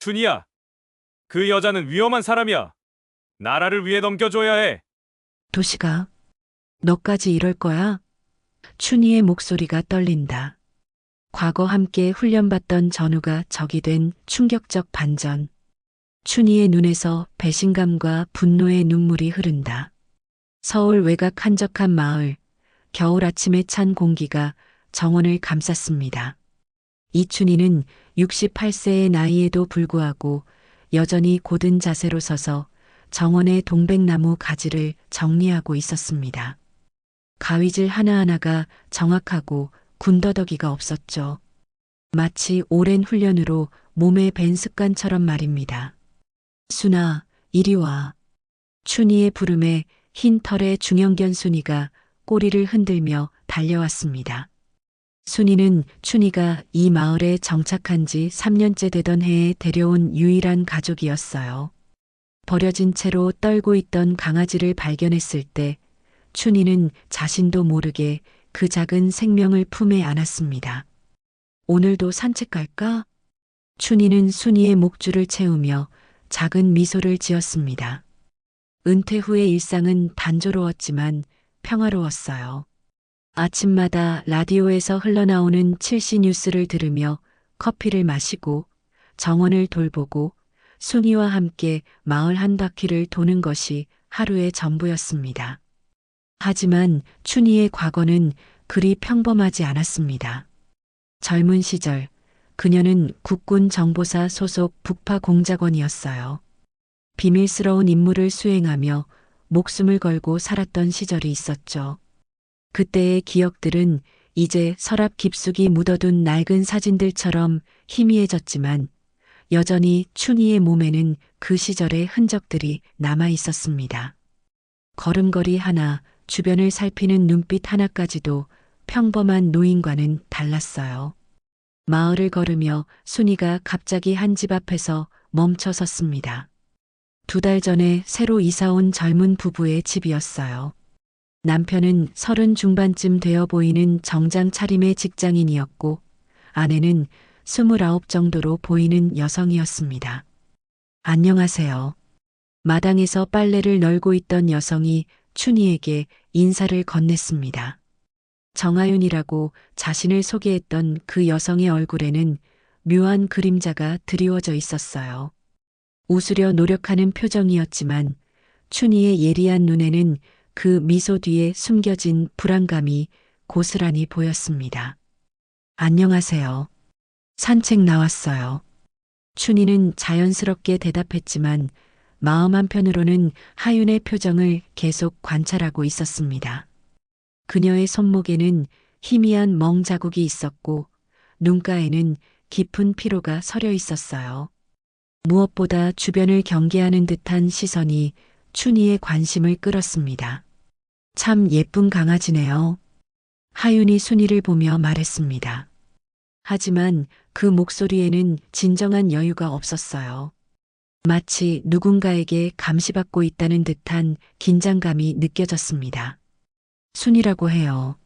춘희야, 그 여자는 위험한 사람이야. 나라를 위해 넘겨줘야 해. 도시가, 너까지 이럴 거야? 춘희의 목소리가 떨린다. 과거 함께 훈련받던 전우가 적이 된 충격적 반전. 춘희의 눈에서 배신감과 분노의 눈물이 흐른다. 서울 외곽 한적한 마을, 겨울 아침에 찬 공기가 정원을 감쌌습니다. 이춘희는 68세의 나이에도 불구하고 여전히 고든 자세로 서서 정원의 동백나무 가지를 정리하고 있었습니다. 가위질 하나하나가 정확하고 군더더기가 없었죠. 마치 오랜 훈련으로 몸에 밴 습관처럼 말입니다. 순아, 이리 와. 춘희의 부름에 흰 털의 중형견 순이가 꼬리를 흔들며 달려왔습니다. 순이는 춘희가 이 마을에 정착한 지 3년째 되던 해에 데려온 유일한 가족이었어요. 버려진 채로 떨고 있던 강아지를 발견했을 때 춘희는 자신도 모르게 그 작은 생명을 품에 안았습니다. 오늘도 산책 갈까? 춘희는 순이의 목줄을 채우며 작은 미소를 지었습니다. 은퇴 후의 일상은 단조로웠지만 평화로웠어요. 아침마다 라디오에서 흘러나오는 7시 뉴스를 들으며 커피를 마시고 정원을 돌보고 순이와 함께 마을 한 바퀴를 도는 것이 하루의 전부였습니다. 하지만 춘희의 과거는 그리 평범하지 않았습니다. 젊은 시절 그녀는 국군 정보사 소속 북파 공작원이었어요. 비밀스러운 임무를 수행하며 목숨을 걸고 살았던 시절이 있었죠. 그때의 기억들은 이제 서랍 깊숙이 묻어둔 낡은 사진들처럼 희미해졌지만 여전히 춘희의 몸에는 그 시절의 흔적들이 남아 있었습니다. 걸음걸이 하나, 주변을 살피는 눈빛 하나까지도 평범한 노인과는 달랐어요. 마을을 걸으며 순이가 갑자기 한 집 앞에서 멈춰 섰습니다. 2달 전에 새로 이사 온 젊은 부부의 집이었어요. 남편은 30 중반쯤 되어 보이는 정장 차림의 직장인이었고 아내는 29 정도로 보이는 여성이었습니다. 안녕하세요. 마당에서 빨래를 널고 있던 여성이 춘희에게 인사를 건넸습니다. 정아윤이라고 자신을 소개했던 그 여성의 얼굴에는 묘한 그림자가 드리워져 있었어요. 웃으려 노력하는 표정이었지만 춘희의 예리한 눈에는 그 미소 뒤에 숨겨진 불안감이 고스란히 보였습니다. 안녕하세요. 산책 나왔어요. 춘희는 자연스럽게 대답했지만 마음 한편으로는 하윤의 표정을 계속 관찰하고 있었습니다. 그녀의 손목에는 희미한 멍 자국이 있었고 눈가에는 깊은 피로가 서려 있었어요. 무엇보다 주변을 경계하는 듯한 시선이 춘희의 관심을 끌었습니다. 참 예쁜 강아지네요. 하윤이 순이를 보며 말했습니다. 하지만 그 목소리에는 진정한 여유가 없었어요. 마치 누군가에게 감시받고 있다는 듯한 긴장감이 느껴졌습니다. 순이라고 해요.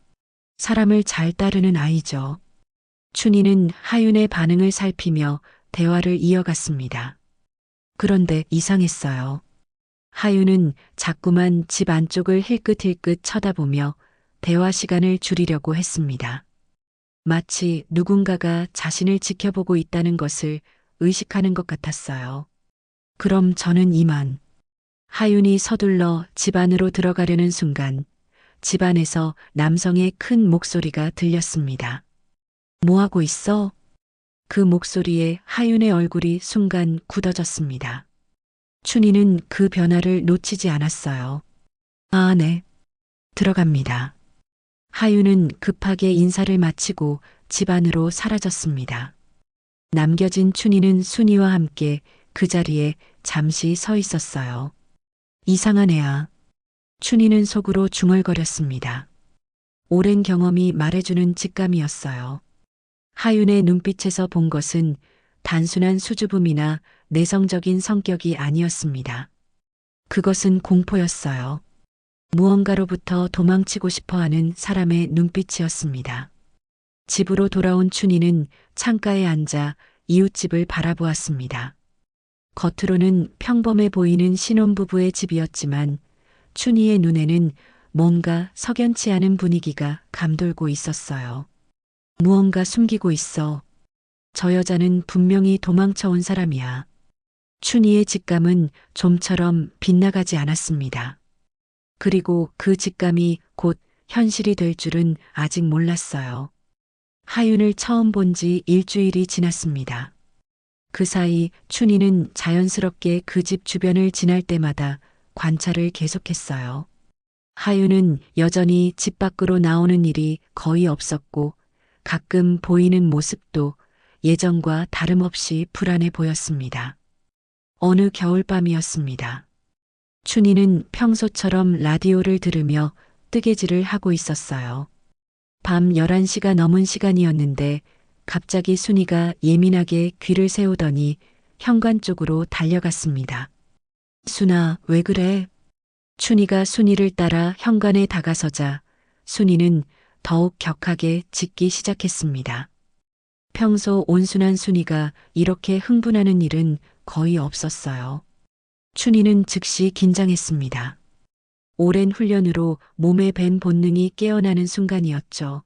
사람을 잘 따르는 아이죠. 춘희는 하윤의 반응을 살피며 대화를 이어갔습니다. 그런데 이상했어요. 하윤은 자꾸만 집 안쪽을 힐끗힐끗 쳐다보며 대화 시간을 줄이려고 했습니다. 마치 누군가가 자신을 지켜보고 있다는 것을 의식하는 것 같았어요. 그럼 저는 이만. 하윤이 서둘러 집 안으로 들어가려는 순간 집 안에서 남성의 큰 목소리가 들렸습니다. 뭐하고 있어? 그 목소리에 하윤의 얼굴이 순간 굳어졌습니다. 춘희는 그 변화를 놓치지 않았어요. 아, 네. 들어갑니다. 하윤은 급하게 인사를 마치고 집 안으로 사라졌습니다. 남겨진 춘희는 순이와 함께 그 자리에 잠시 서 있었어요. 이상한 애야. 춘희는 속으로 중얼거렸습니다. 오랜 경험이 말해주는 직감이었어요. 하윤의 눈빛에서 본 것은 단순한 수줍음이나 내성적인 성격이 아니었습니다. 그것은 공포였어요. 무언가로부터 도망치고 싶어하는 사람의 눈빛이었습니다. 집으로 돌아온 춘희는 창가에 앉아 이웃집을 바라보았습니다. 겉으로는 평범해 보이는 신혼부부의 집이었지만 춘희의 눈에는 뭔가 석연치 않은 분위기가 감돌고 있었어요. 무언가 숨기고 있어. 저 여자는 분명히 도망쳐온 사람이야. 춘희의 직감은 좀처럼 빗나가지 않았습니다. 그리고 그 직감이 곧 현실이 될 줄은 아직 몰랐어요. 하윤을 처음 본 지 일주일이 지났습니다. 그 사이 춘희는 자연스럽게 그 집 주변을 지날 때마다 관찰을 계속했어요. 하윤은 여전히 집 밖으로 나오는 일이 거의 없었고 가끔 보이는 모습도 예전과 다름없이 불안해 보였습니다. 어느 겨울밤이었습니다. 춘희는 평소처럼 라디오를 들으며 뜨개질을 하고 있었어요. 밤 11시가 넘은 시간이었는데 갑자기 순이가 예민하게 귀를 세우더니 현관 쪽으로 달려갔습니다. 순아, 왜 그래? 춘희가 순이를 따라 현관에 다가서자 순이는 더욱 격하게 짖기 시작했습니다. 평소 온순한 순이가 이렇게 흥분하는 일은 거의 없었어요. 춘희는 즉시 긴장했습니다. 오랜 훈련으로 몸에 밴 본능이 깨어나는 순간이었죠.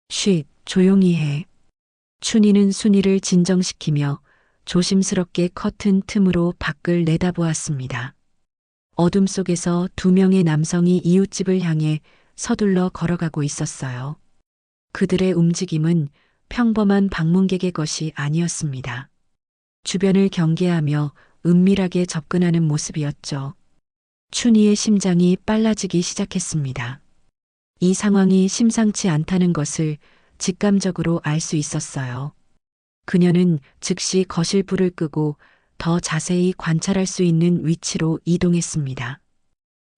쉿, 조용히 해. 춘희는 순이를 진정시키며 조심스럽게 커튼 틈으로 밖을 내다보았습니다. 어둠 속에서 두 명의 남성이 이웃집을 향해 서둘러 걸어가고 있었어요. 그들의 움직임은 평범한 방문객의 것이 아니었습니다. 주변을 경계하며 은밀하게 접근하는 모습이었죠. 춘희의 심장이 빨라지기 시작했습니다. 이 상황이 심상치 않다는 것을 직감적으로 알 수 있었어요. 그녀는 즉시 거실 불을 끄고 더 자세히 관찰할 수 있는 위치로 이동했습니다.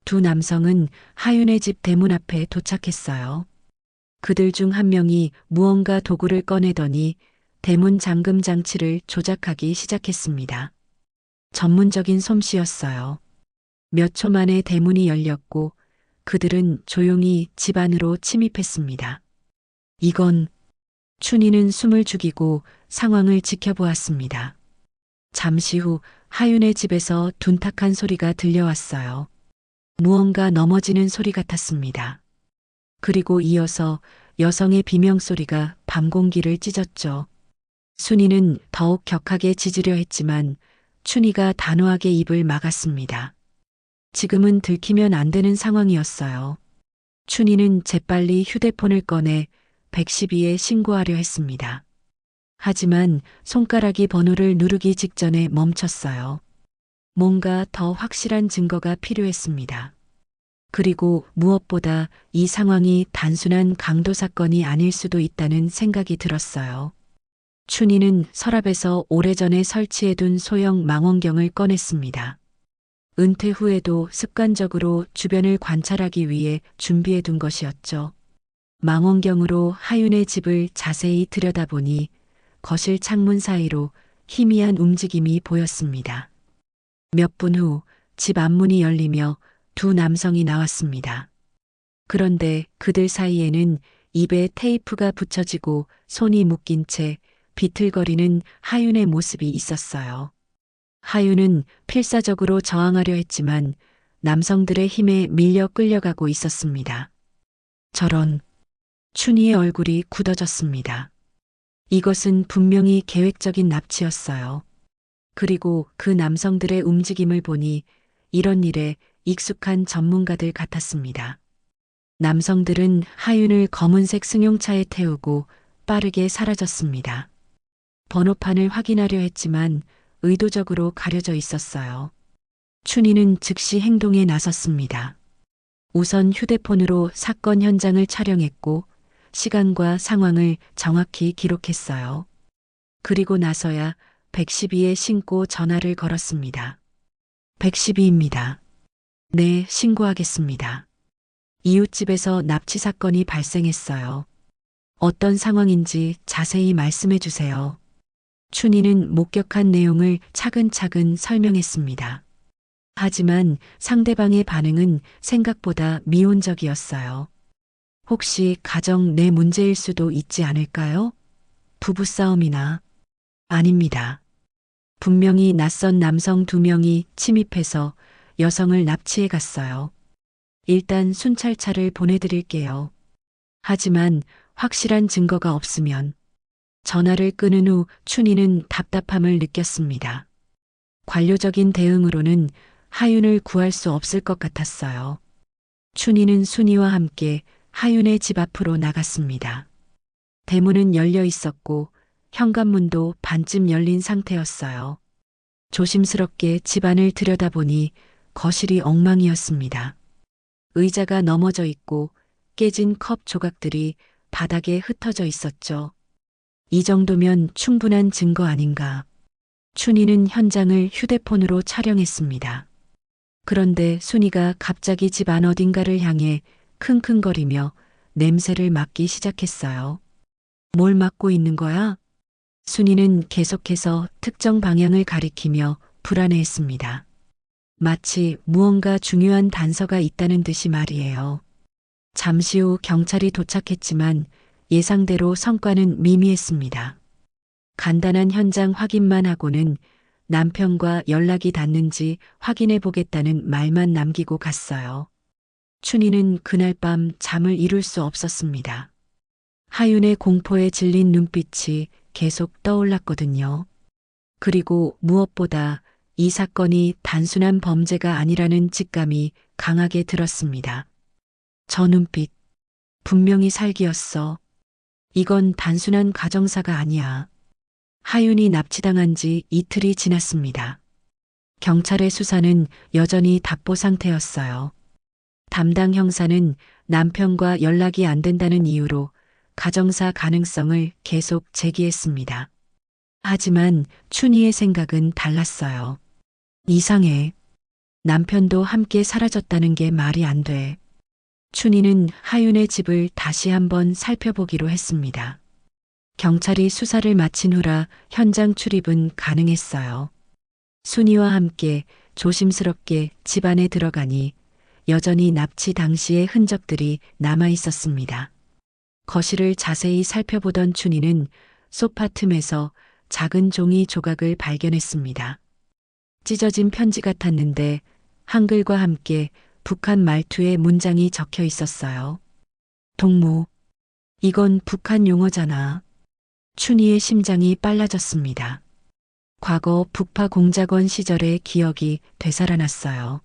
두 남성은 하윤의 집 대문 앞에 도착했어요. 그들 중 한 명이 무언가 도구를 꺼내더니 대문 잠금 장치를 조작하기 시작했습니다. 전문적인 솜씨였어요. 몇 초 만에 대문이 열렸고 그들은 조용히 집 안으로 침입했습니다. 이건 춘희는 숨을 죽이고 상황을 지켜보았습니다. 잠시 후 하윤의 집에서 둔탁한 소리가 들려왔어요. 무언가 넘어지는 소리 같았습니다. 그리고 이어서 여성의 비명소리가 밤 공기를 찢었죠. 순이는 더욱 격하게 짖으려 했지만 춘희가 단호하게 입을 막았습니다. 지금은 들키면 안 되는 상황이었어요. 춘희는 재빨리 휴대폰을 꺼내 112에 신고하려 했습니다. 하지만 손가락이 번호를 누르기 직전에 멈췄어요. 뭔가 더 확실한 증거가 필요했습니다. 그리고 무엇보다 이 상황이 단순한 강도 사건이 아닐 수도 있다는 생각이 들었어요. 춘희는 서랍에서 오래전에 설치해둔 소형 망원경을 꺼냈습니다. 은퇴 후에도 습관적으로 주변을 관찰하기 위해 준비해둔 것이었죠. 망원경으로 하윤의 집을 자세히 들여다보니 거실 창문 사이로 희미한 움직임이 보였습니다. 몇 분 후 집 앞문이 열리며 두 남성이 나왔습니다. 그런데 그들 사이에는 입에 테이프가 붙여지고 손이 묶인 채 비틀거리는 하윤의 모습이 있었어요. 하윤은 필사적으로 저항하려 했지만 남성들의 힘에 밀려 끌려가고 있었습니다. 저런, 춘희의 얼굴이 굳어졌습니다. 이것은 분명히 계획적인 납치였어요. 그리고 그 남성들의 움직임을 보니 이런 일에 익숙한 전문가들 같았습니다. 남성들은 하윤을 검은색 승용차에 태우고 빠르게 사라졌습니다. 번호판을 확인하려 했지만 의도적으로 가려져 있었어요. 춘희는 즉시 행동에 나섰습니다. 우선 휴대폰으로 사건 현장을 촬영했고 시간과 상황을 정확히 기록했어요. 그리고 나서야 112에 신고 전화를 걸었습니다. 112입니다. 네, 신고하겠습니다. 이웃집에서 납치 사건이 발생했어요. 어떤 상황인지 자세히 말씀해 주세요. 춘희는 목격한 내용을 차근차근 설명했습니다. 하지만 상대방의 반응은 생각보다 미온적이었어요. 혹시 가정 내 문제일 수도 있지 않을까요? 부부싸움이나. 아닙니다. 분명히 낯선 남성 2명이 침입해서 여성을 납치해 갔어요. 일단 순찰차를 보내드릴게요. 하지만 확실한 증거가 없으면 전화를 끊은 후 춘희는 답답함을 느꼈습니다. 관료적인 대응으로는 하윤을 구할 수 없을 것 같았어요. 춘희는 순이와 함께 하윤의 집 앞으로 나갔습니다. 대문은 열려 있었고 현관문도 반쯤 열린 상태였어요. 조심스럽게 집안을 들여다보니 거실이 엉망이었습니다. 의자가 넘어져 있고 깨진 컵 조각들이 바닥에 흩어져 있었죠. 이 정도면 충분한 증거 아닌가. 춘희는 현장을 휴대폰으로 촬영했습니다. 그런데 순이가 갑자기 집 안 어딘가를 향해 킁킁거리며 냄새를 맡기 시작했어요. 뭘 맡고 있는 거야? 순이는 계속해서 특정 방향을 가리키며 불안해했습니다. 마치 무언가 중요한 단서가 있다는 듯이 말이에요. 잠시 후 경찰이 도착했지만 예상대로 성과는 미미했습니다. 간단한 현장 확인만 하고는 남편과 연락이 닿는지 확인해 보겠다는 말만 남기고 갔어요. 춘희는 그날 밤 잠을 이룰 수 없었습니다. 하윤의 공포에 질린 눈빛이 계속 떠올랐거든요. 그리고 무엇보다 이 사건이 단순한 범죄가 아니라는 직감이 강하게 들었습니다. 저 눈빛, 분명히 살기였어. 이건 단순한 가정사가 아니야. 하윤이 납치당한 지 이틀이 지났습니다. 경찰의 수사는 여전히 답보 상태였어요. 담당 형사는 남편과 연락이 안 된다는 이유로 가정사 가능성을 계속 제기했습니다. 하지만 춘희의 생각은 달랐어요. 이상해. 남편도 함께 사라졌다는 게 말이 안 돼. 춘희는 하윤의 집을 다시 한번 살펴보기로 했습니다. 경찰이 수사를 마친 후라 현장 출입은 가능했어요. 순이와 함께 조심스럽게 집 안에 들어가니 여전히 납치 당시의 흔적들이 남아 있었습니다. 거실을 자세히 살펴보던 춘희는 소파 틈에서 작은 종이 조각을 발견했습니다. 찢어진 편지 같았는데 한글과 함께 북한 말투의 문장이 적혀 있었어요. 동무, 이건 북한 용어잖아. 춘희의 심장이 빨라졌습니다. 과거 북파 공작원 시절의 기억이 되살아났어요.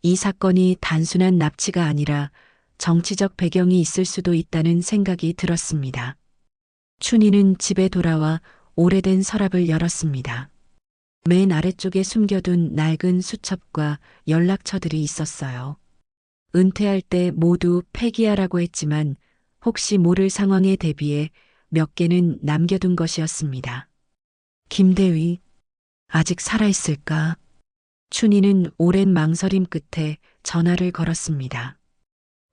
이 사건이 단순한 납치가 아니라 정치적 배경이 있을 수도 있다는 생각이 들었습니다. 춘희는 집에 돌아와 오래된 서랍을 열었습니다. 맨 아래쪽에 숨겨둔 낡은 수첩과 연락처들이 있었어요. 은퇴할 때 모두 폐기하라고 했지만 혹시 모를 상황에 대비해 몇 개는 남겨둔 것이었습니다. 김대위, 아직 살아있을까? 춘희는 오랜 망설임 끝에 전화를 걸었습니다.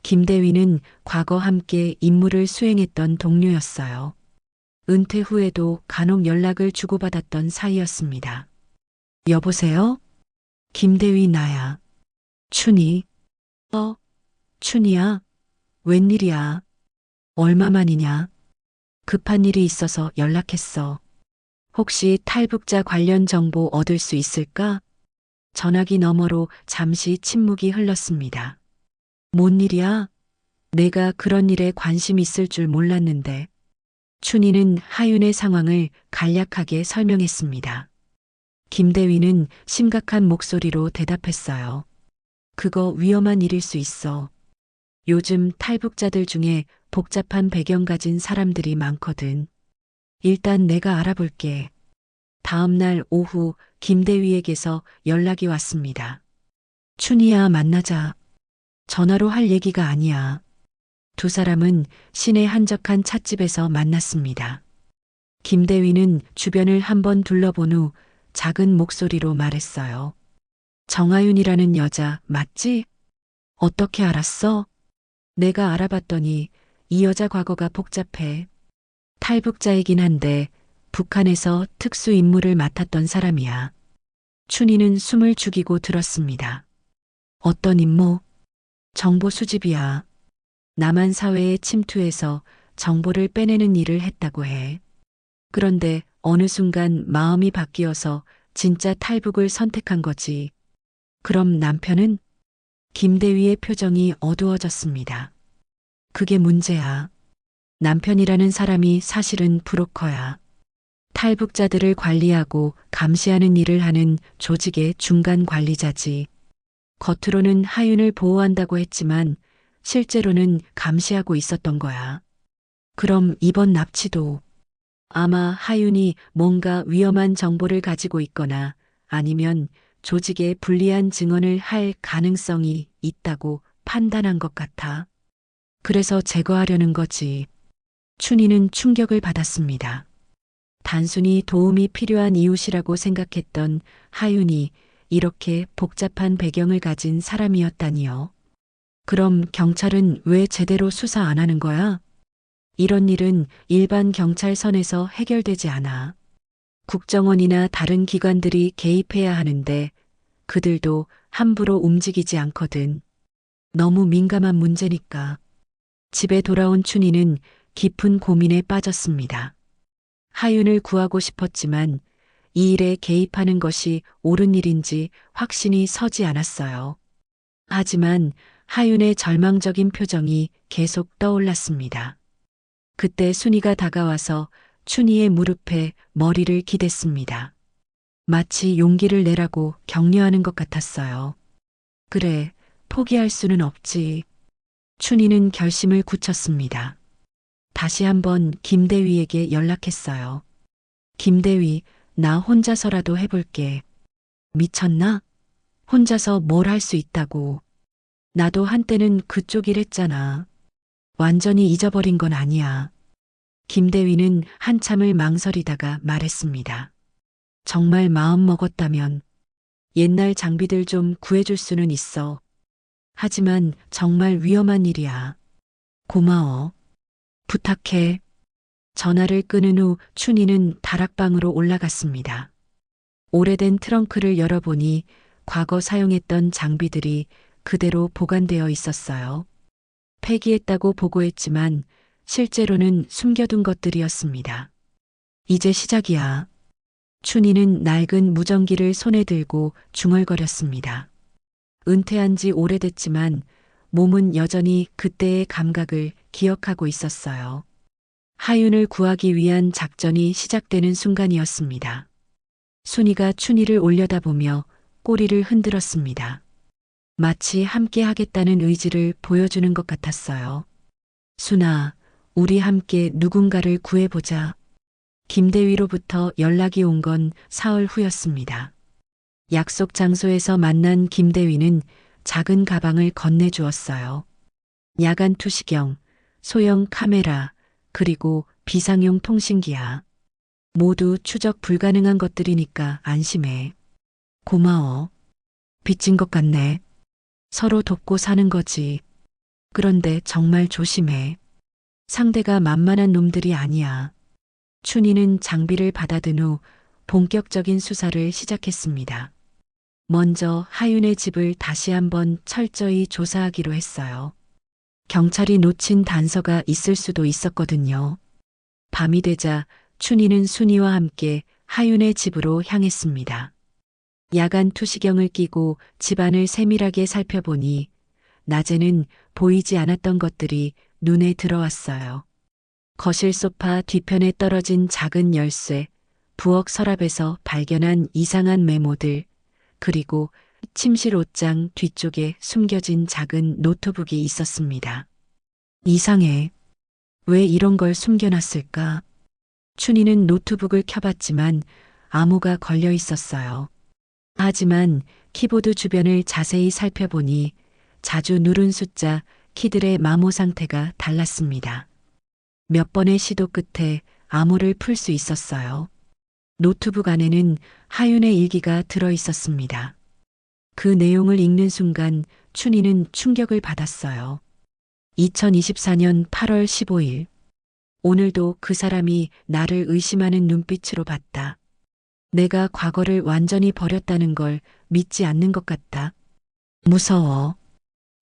김대위는 과거 함께 임무를 수행했던 동료였어요. 은퇴 후에도 간혹 연락을 주고받았던 사이였습니다. 여보세요? 김대위 나야. 춘희. 춘희야? 웬일이야? 얼마만이냐? 급한 일이 있어서 연락했어. 혹시 탈북자 관련 정보 얻을 수 있을까? 전화기 너머로 잠시 침묵이 흘렀습니다. 뭔 일이야? 내가 그런 일에 관심 있을 줄 몰랐는데. 춘희는 하윤의 상황을 간략하게 설명했습니다. 김대위는 심각한 목소리로 대답했어요. 그거 위험한 일일 수 있어. 요즘 탈북자들 중에 복잡한 배경 가진 사람들이 많거든. 일단 내가 알아볼게. 다음 날 오후 김대위에게서 연락이 왔습니다. 춘희야, 만나자. 전화로 할 얘기가 아니야. 두 사람은 시내 한적한 찻집에서 만났습니다. 김대위는 주변을 한번 둘러본 후 작은 목소리로 말했어요. 정하윤이라는 여자 맞지? 어떻게 알았어? 내가 알아봤더니 이 여자 과거가 복잡해. 탈북자이긴 한데 북한에서 특수 임무를 맡았던 사람이야. 춘희는 숨을 죽이고 들었습니다. 어떤 임무? 정보 수집이야. 남한 사회에 침투해서 정보를 빼내는 일을 했다고 해. 그런데 어느 순간 마음이 바뀌어서 진짜 탈북을 선택한 거지. 그럼 남편은? 김대위의 표정이 어두워졌습니다. 그게 문제야. 남편이라는 사람이 사실은 브로커야. 탈북자들을 관리하고 감시하는 일을 하는 조직의 중간 관리자지. 겉으로는 하윤을 보호한다고 했지만 실제로는 감시하고 있었던 거야. 그럼 이번 납치도 아마 하윤이 뭔가 위험한 정보를 가지고 있거나 아니면 조직에 불리한 증언을 할 가능성이 있다고 판단한 것 같아. 그래서 제거하려는 거지. 춘희는 충격을 받았습니다. 단순히 도움이 필요한 이웃이라고 생각했던 하윤이 이렇게 복잡한 배경을 가진 사람이었다니요. 그럼 경찰은 왜 제대로 수사 안 하는 거야? 이런 일은 일반 경찰선에서 해결되지 않아. 국정원이나 다른 기관들이 개입해야 하는데 그들도 함부로 움직이지 않거든. 너무 민감한 문제니까. 집에 돌아온 춘희는 깊은 고민에 빠졌습니다. 하윤을 구하고 싶었지만 이 일에 개입하는 것이 옳은 일인지 확신이 서지 않았어요. 하지만 하윤의 절망적인 표정이 계속 떠올랐습니다. 그때 순이가 다가와서 춘희의 무릎에 머리를 기댔습니다. 마치 용기를 내라고 격려하는 것 같았어요. 그래, 포기할 수는 없지. 춘희는 결심을 굳혔습니다. 다시 한번 김대위에게 연락했어요. 김대위, 나 혼자서라도 해볼게. 미쳤나? 혼자서 뭘 할 수 있다고. 나도 한때는 그쪽 일 했잖아. 완전히 잊어버린 건 아니야. 김대위는 한참을 망설이다가 말했습니다. 정말 마음 먹었다면 옛날 장비들 좀 구해줄 수는 있어. 하지만 정말 위험한 일이야. 고마워. 부탁해. 전화를 끊은 후 춘희는 다락방으로 올라갔습니다. 오래된 트렁크를 열어보니 과거 사용했던 장비들이 그대로 보관되어 있었어요. 폐기했다고 보고했지만 실제로는 숨겨둔 것들이었습니다. 이제 시작이야. 춘희는 낡은 무전기를 손에 들고 중얼거렸습니다. 은퇴한 지 오래됐지만 몸은 여전히 그때의 감각을 기억하고 있었어요. 하윤을 구하기 위한 작전이 시작되는 순간이었습니다. 순이가 춘희를 올려다보며 꼬리를 흔들었습니다. 마치 함께 하겠다는 의지를 보여주는 것 같았어요. 순아, 우리 함께 누군가를 구해보자. 김대위로부터 연락이 온 건 사흘 후였습니다. 약속 장소에서 만난 김대위는 작은 가방을 건네주었어요. 야간 투시경, 소형 카메라, 그리고 비상용 통신기야. 모두 추적 불가능한 것들이니까 안심해. 고마워. 빚진 것 같네. 서로 돕고 사는 거지. 그런데 정말 조심해. 상대가 만만한 놈들이 아니야. 춘희는 장비를 받아든 후 본격적인 수사를 시작했습니다. 먼저 하윤의 집을 다시 한번 철저히 조사하기로 했어요. 경찰이 놓친 단서가 있을 수도 있었거든요. 밤이 되자 춘희는 순이와 함께 하윤의 집으로 향했습니다. 야간 투시경을 끼고 집안을 세밀하게 살펴보니 낮에는 보이지 않았던 것들이 눈에 들어왔어요. 거실 소파 뒤편에 떨어진 작은 열쇠, 부엌 서랍에서 발견한 이상한 메모들, 그리고 침실 옷장 뒤쪽에 숨겨진 작은 노트북이 있었습니다. 이상해. 왜 이런 걸 숨겨놨을까? 춘희는 노트북을 켜봤지만 암호가 걸려 있었어요. 하지만 키보드 주변을 자세히 살펴보니 자주 누른 숫자, 키들의 마모 상태가 달랐습니다. 몇 번의 시도 끝에 암호를 풀 수 있었어요. 노트북 안에는 하윤의 일기가 들어 있었습니다. 그 내용을 읽는 순간 춘희는 충격을 받았어요. 2024년 8월 15일. 오늘도 그 사람이 나를 의심하는 눈빛으로 봤다. 내가 과거를 완전히 버렸다는 걸 믿지 않는 것 같다. 무서워.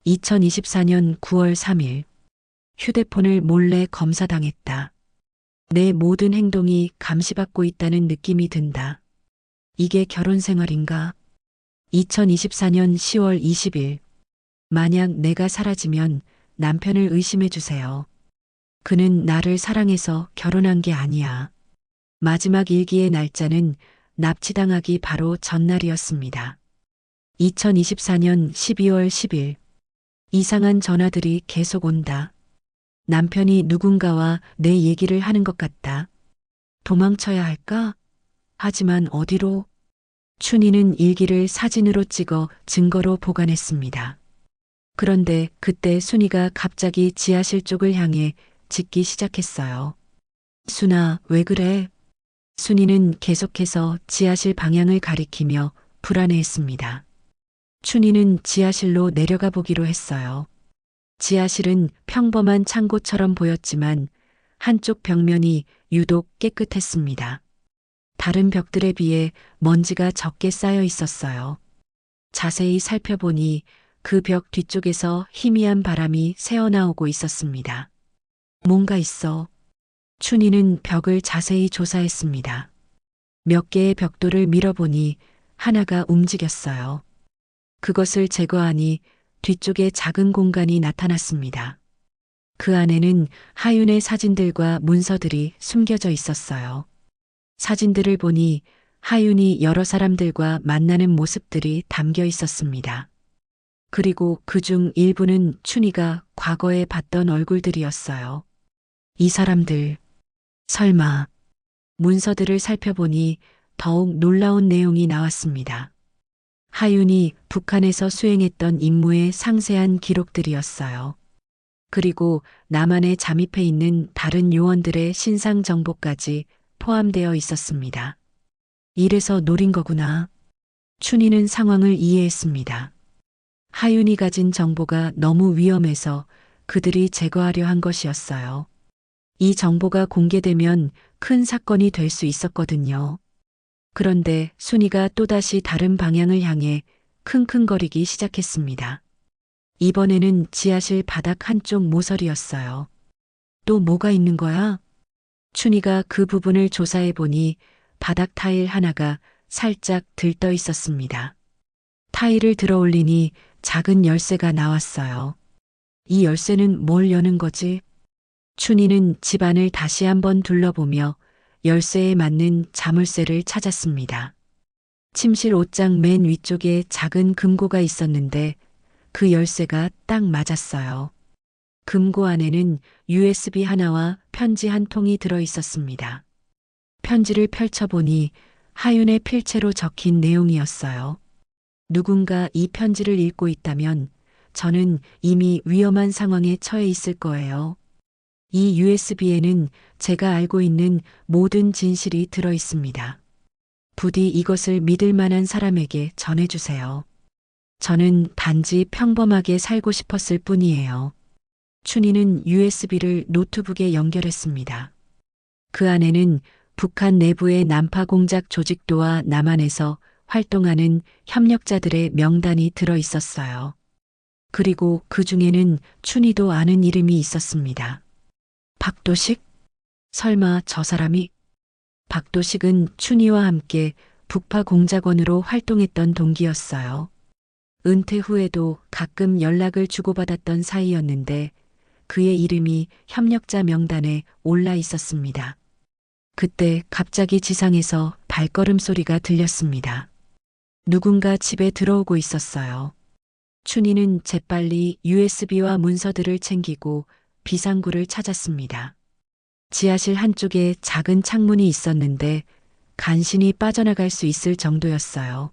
2024년 9월 3일. 휴대폰을 몰래 검사당했다. 내 모든 행동이 감시받고 있다는 느낌이 든다. 이게 결혼 생활인가? 2024년 10월 20일. 만약 내가 사라지면 남편을 의심해 주세요. 그는 나를 사랑해서 결혼한 게 아니야. 마지막 일기의 날짜는 납치당하기 바로 전날이었습니다. 2024년 12월 10일. 이상한 전화들이 계속 온다. 남편이 누군가와 내 얘기를 하는 것 같다. 도망쳐야 할까? 하지만 어디로? 춘희는 일기를 사진으로 찍어 증거로 보관했습니다. 그런데 그때 순이가 갑자기 지하실 쪽을 향해 짖기 시작했어요. 순아, 왜 그래? 순이는 계속해서 지하실 방향을 가리키며 불안해했습니다. 춘희는 지하실로 내려가 보기로 했어요. 지하실은 평범한 창고처럼 보였지만 한쪽 벽면이 유독 깨끗했습니다. 다른 벽들에 비해 먼지가 적게 쌓여 있었어요. 자세히 살펴보니 그 벽 뒤쪽에서 희미한 바람이 새어나오고 있었습니다. 뭔가 있어. 춘희는 벽을 자세히 조사했습니다. 몇 개의 벽돌을 밀어보니 하나가 움직였어요. 그것을 제거하니 뒤쪽에 작은 공간이 나타났습니다. 그 안에는 하윤의 사진들과 문서들이 숨겨져 있었어요. 사진들을 보니 하윤이 여러 사람들과 만나는 모습들이 담겨 있었습니다. 그리고 그중 일부는 춘희가 과거에 봤던 얼굴들이었어요. 이 사람들, 설마. 문서들을 살펴보니 더욱 놀라운 내용이 나왔습니다. 하윤이 북한에서 수행했던 임무의 상세한 기록들이었어요. 그리고 남한에 잠입해 있는 다른 요원들의 신상 정보까지 포함되어 있었습니다. 이래서 노린 거구나. 춘희는 상황을 이해했습니다. 하윤이 가진 정보가 너무 위험해서 그들이 제거하려 한 것이었어요. 이 정보가 공개되면 큰 사건이 될 수 있었거든요. 그런데 순이가 또다시 다른 방향을 향해 킁킁거리기 시작했습니다. 이번에는 지하실 바닥 한쪽 모서리였어요. 또 뭐가 있는 거야? 춘희가 그 부분을 조사해 보니 바닥 타일 하나가 살짝 들떠 있었습니다. 타일을 들어 올리니 작은 열쇠가 나왔어요. 이 열쇠는 뭘 여는 거지? 춘희는 집안을 다시 한번 둘러보며 열쇠에 맞는 자물쇠를 찾았습니다. 침실 옷장 맨 위쪽에 작은 금고가 있었는데 그 열쇠가 딱 맞았어요. 금고 안에는 USB 하나와 편지 한 통이 들어 있었습니다. 편지를 펼쳐보니 하윤의 필체로 적힌 내용이었어요. 누군가 이 편지를 읽고 있다면 저는 이미 위험한 상황에 처해 있을 거예요. 이 USB에는 제가 알고 있는 모든 진실이 들어 있습니다. 부디 이것을 믿을 만한 사람에게 전해주세요. 저는 단지 평범하게 살고 싶었을 뿐이에요. 춘희는 USB를 노트북에 연결했습니다. 그 안에는 북한 내부의 난파 공작 조직도와 남한에서 활동하는 협력자들의 명단이 들어 있었어요. 그리고 그 중에는 춘희도 아는 이름이 있었습니다. 박도식? 설마 저 사람이? 박도식은 춘희와 함께 북파 공작원으로 활동했던 동기였어요. 은퇴 후에도 가끔 연락을 주고받았던 사이였는데 그의 이름이 협력자 명단에 올라 있었습니다. 그때 갑자기 지상에서 발걸음 소리가 들렸습니다. 누군가 집에 들어오고 있었어요. 춘희는 재빨리 USB와 문서들을 챙기고 비상구를 찾았습니다. 지하실 한쪽에 작은 창문이 있었는데 간신히 빠져나갈 수 있을 정도였어요.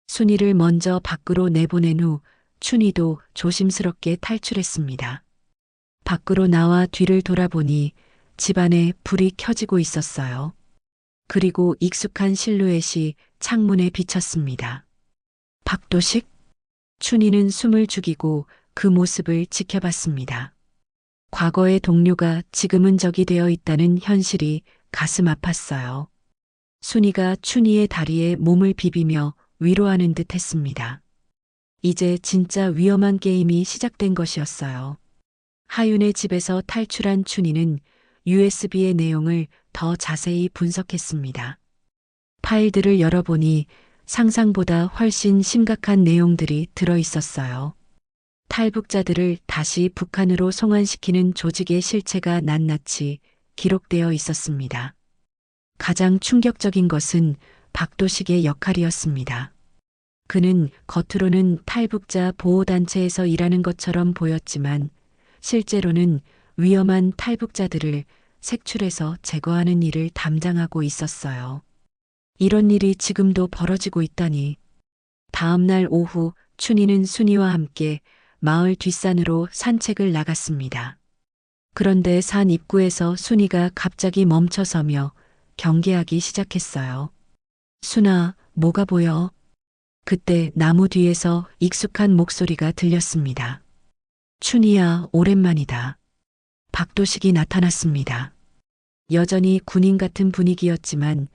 순이를 먼저 밖으로 내보낸 후 춘희도 조심스럽게 탈출했습니다. 밖으로 나와 뒤를 돌아보니 집안에 불이 켜지고 있었어요. 그리고 익숙한 실루엣이 창문에 비쳤습니다. 박도식? 춘희는 숨을 죽이고 그 모습을 지켜봤습니다. 과거의 동료가 지금은 적이 되어 있다는 현실이 가슴 아팠어요. 순이가 춘희의 다리에 몸을 비비며 위로하는 듯 했습니다. 이제 진짜 위험한 게임이 시작된 것이었어요. 하윤의 집에서 탈출한 춘희는 USB의 내용을 더 자세히 분석했습니다. 파일들을 열어보니 상상보다 훨씬 심각한 내용들이 들어 있었어요. 탈북자들을 다시 북한으로 송환시키는 조직의 실체가 낱낱이 기록되어 있었습니다. 가장 충격적인 것은 박도식의 역할이었습니다. 그는 겉으로는 탈북자 보호단체에서 일하는 것처럼 보였지만 실제로는 위험한 탈북자들을 색출해서 제거하는 일을 담당하고 있었어요. 이런 일이 지금도 벌어지고 있다니. 다음 날 오후 춘희는 순이와 함께 마을 뒷산으로 산책을 나갔습니다. 그런데 산 입구에서 순이가 갑자기 멈춰서며 경계하기 시작했어요. 순아, 뭐가 보여? 그때 나무 뒤에서 익숙한 목소리가 들렸습니다. 춘희야, 오랜만이다. 박도식이 나타났습니다. 여전히 군인 같은 분위기였지만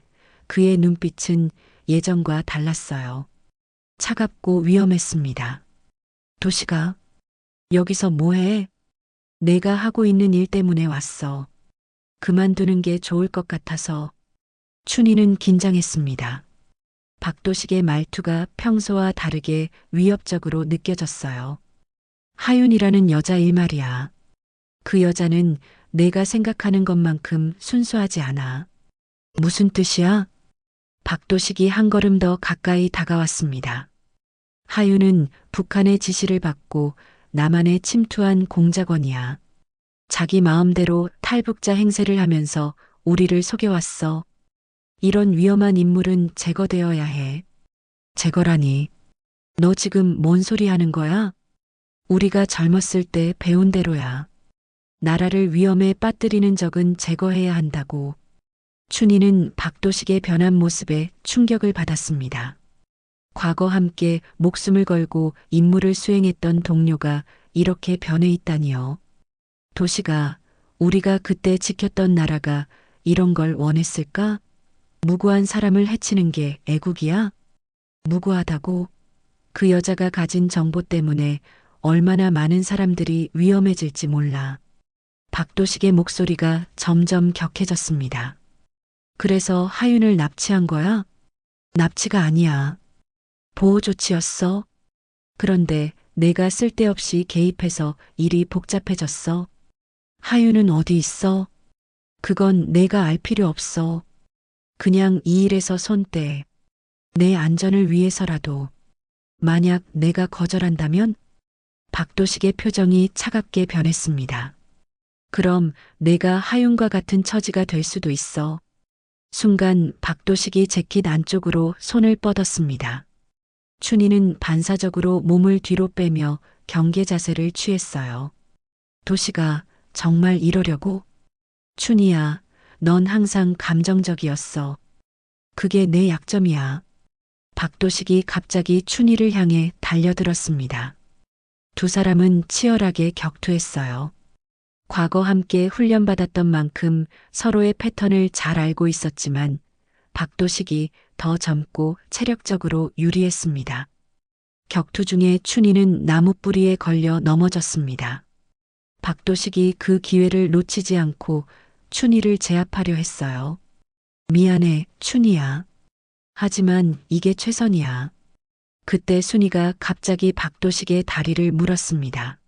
그의 눈빛은 예전과 달랐어요. 차갑고 위험했습니다. 도식아, 여기서 뭐해? 내가 하고 있는 일 때문에 왔어. 그만두는 게 좋을 것 같아서. 춘희는 긴장했습니다. 박도식의 말투가 평소와 다르게 위협적으로 느껴졌어요. 하윤이라는 여자일 말이야. 그 여자는 내가 생각하는 것만큼 순수하지 않아. 무슨 뜻이야? 박도식이 한 걸음 더 가까이 다가왔습니다. 하윤은 북한의 지시를 받고 남한에 침투한 공작원이야. 자기 마음대로 탈북자 행세를 하면서 우리를 속여왔어. 이런 위험한 인물은 제거되어야 해. 제거라니. 너 지금 뭔 소리 하는 거야? 우리가 젊었을 때 배운 대로야. 나라를 위험에 빠뜨리는 적은 제거해야 한다고. 춘희는 박도식의 변한 모습에 충격을 받았습니다. 과거 함께 목숨을 걸고 임무를 수행했던 동료가 이렇게 변해 있다니요. 도식아, 우리가 그때 지켰던 나라가 이런 걸 원했을까? 무고한 사람을 해치는 게 애국이야? 무고하다고? 그 여자가 가진 정보 때문에 얼마나 많은 사람들이 위험해질지 몰라. 박도식의 목소리가 점점 격해졌습니다. 그래서 하윤을 납치한 거야? 납치가 아니야. 보호 조치였어. 그런데 내가 쓸데없이 개입해서 일이 복잡해졌어. 하윤은 어디 있어? 그건 내가 알 필요 없어. 그냥 이 일에서 손 떼. 내 안전을 위해서라도. 만약 내가 거절한다면? 박도식의 표정이 차갑게 변했습니다. 그럼 내가 하윤과 같은 처지가 될 수도 있어. 순간 박도식이 재킷 안쪽으로 손을 뻗었습니다. 춘희는 반사적으로 몸을 뒤로 빼며 경계 자세를 취했어요. 도식아, 정말 이러려고? 춘희야, 넌 항상 감정적이었어. 그게 내 약점이야. 박도식이 갑자기 춘희를 향해 달려들었습니다. 두 사람은 치열하게 격투했어요. 과거 함께 훈련받았던 만큼 서로의 패턴을 잘 알고 있었지만 박도식이 더 젊고 체력적으로 유리했습니다. 격투 중에 춘희는 나무 뿌리에 걸려 넘어졌습니다. 박도식이 그 기회를 놓치지 않고 춘희를 제압하려 했어요. 미안해, 춘희야. 하지만 이게 최선이야. 그때 순이가 갑자기 박도식의 다리를 물었습니다.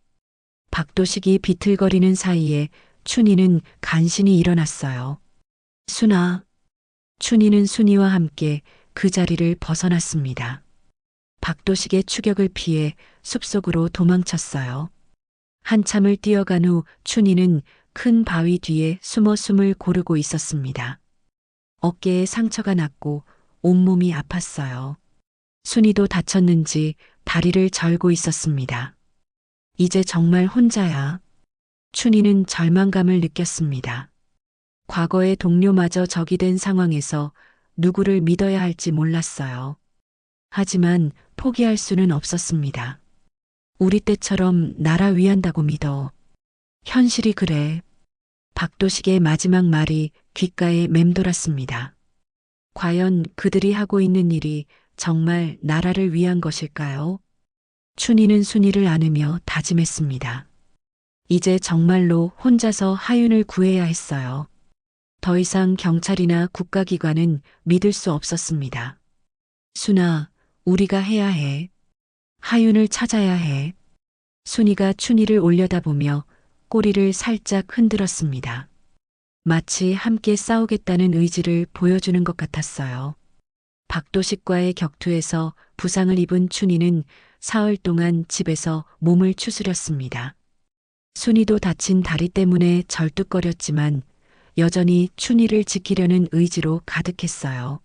박도식이 비틀거리는 사이에 춘희는 간신히 일어났어요. 순아. 춘희는 순이와 함께 그 자리를 벗어났습니다. 박도식의 추격을 피해 숲속으로 도망쳤어요. 한참을 뛰어간 후 춘희는 큰 바위 뒤에 숨어 숨을 고르고 있었습니다. 어깨에 상처가 났고 온몸이 아팠어요. 순이도 다쳤는지 다리를 절고 있었습니다. 이제 정말 혼자야. 춘희는 절망감을 느꼈습니다. 과거의 동료마저 적이 된 상황에서 누구를 믿어야 할지 몰랐어요. 하지만 포기할 수는 없었습니다. 우리 때처럼 나라 위한다고 믿어. 현실이 그래. 박도식의 마지막 말이 귓가에 맴돌았습니다. 과연 그들이 하고 있는 일이 정말 나라를 위한 것일까요? 춘희는 순이를 안으며 다짐했습니다. 이제 정말로 혼자서 하윤을 구해야 했어요. 더 이상 경찰이나 국가기관은 믿을 수 없었습니다. 순아, 우리가 해야 해. 하윤을 찾아야 해. 순이가 춘희를 올려다보며 꼬리를 살짝 흔들었습니다. 마치 함께 싸우겠다는 의지를 보여주는 것 같았어요. 박도식과의 격투에서 부상을 입은 춘희는 사흘 동안 집에서 몸을 추스렸습니다. 순이도 다친 다리 때문에 절뚝거렸지만 여전히 춘희를 지키려는 의지로 가득했어요.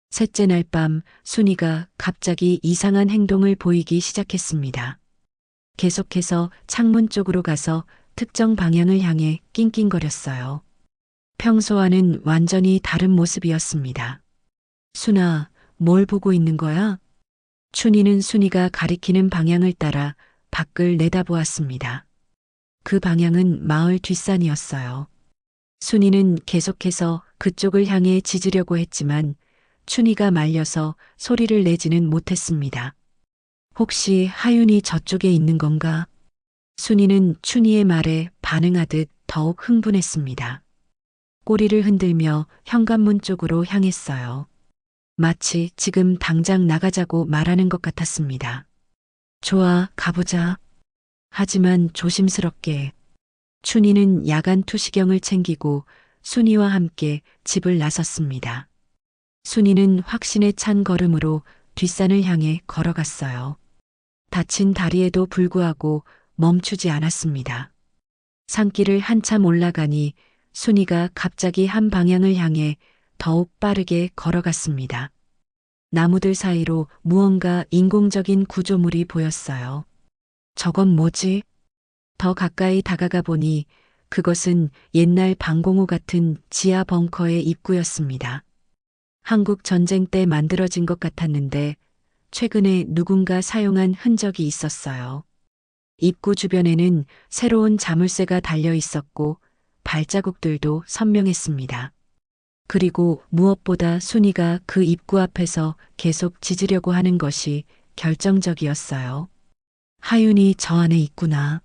셋째 날 밤 순이가 갑자기 이상한 행동을 보이기 시작했습니다. 계속해서 창문 쪽으로 가서 특정 방향을 향해 낑낑거렸어요. 평소와는 완전히 다른 모습이었습니다. 순아, 뭘 보고 있는 거야? 춘희는 순이가 가리키는 방향을 따라 밖을 내다보았습니다. 그 방향은 마을 뒷산이었어요. 순이는 계속해서 그쪽을 향해 짖으려고 했지만 춘희가 말려서 소리를 내지는 못했습니다. 혹시 하윤이 저쪽에 있는 건가? 순이는 춘희의 말에 반응하듯 더욱 흥분했습니다. 꼬리를 흔들며 현관문 쪽으로 향했어요. 마치 지금 당장 나가자고 말하는 것 같았습니다. 좋아, 가보자. 하지만 조심스럽게. 춘희는 야간 투시경을 챙기고 순이와 함께 집을 나섰습니다. 순이는 확신에 찬 걸음으로 뒷산을 향해 걸어갔어요. 다친 다리에도 불구하고 멈추지 않았습니다. 산길을 한참 올라가니 순이가 갑자기 한 방향을 향해 더욱 빠르게 걸어갔습니다. 나무들 사이로 무언가 인공적인 구조물이 보였어요. 저건 뭐지? 더 가까이 다가가 보니 그것은 옛날 방공호 같은 지하 벙커의 입구였습니다. 한국 전쟁 때 만들어진 것 같았는데 최근에 누군가 사용한 흔적이 있었어요. 입구 주변에는 새로운 자물쇠가 달려 있었고 발자국들도 선명했습니다. 그리고 무엇보다 순이가 그 입구 앞에서 계속 짖으려고 하는 것이 결정적이었어요. 하윤이 저 안에 있구나.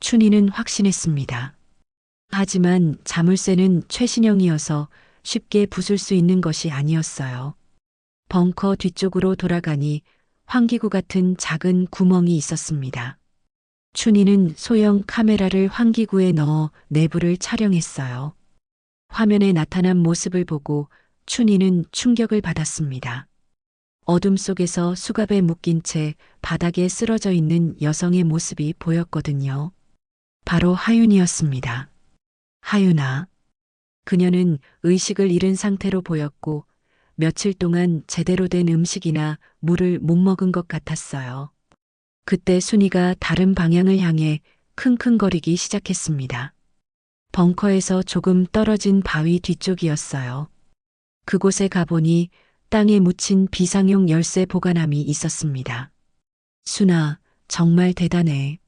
춘희는 확신했습니다. 하지만 자물쇠는 최신형이어서 쉽게 부술 수 있는 것이 아니었어요. 벙커 뒤쪽으로 돌아가니 환기구 같은 작은 구멍이 있었습니다. 춘희는 소형 카메라를 환기구에 넣어 내부를 촬영했어요. 화면에 나타난 모습을 보고 춘희는 충격을 받았습니다. 어둠 속에서 수갑에 묶인 채 바닥에 쓰러져 있는 여성의 모습이 보였거든요. 바로 하윤이었습니다. 하윤아. 그녀는 의식을 잃은 상태로 보였고 며칠 동안 제대로 된 음식이나 물을 못 먹은 것 같았어요. 그때 순이가 다른 방향을 향해 킁킁거리기 시작했습니다. 벙커에서 조금 떨어진 바위 뒤쪽이었어요. 그곳에 가보니 땅에 묻힌 비상용 열쇠 보관함이 있었습니다. 순아, 정말 대단해.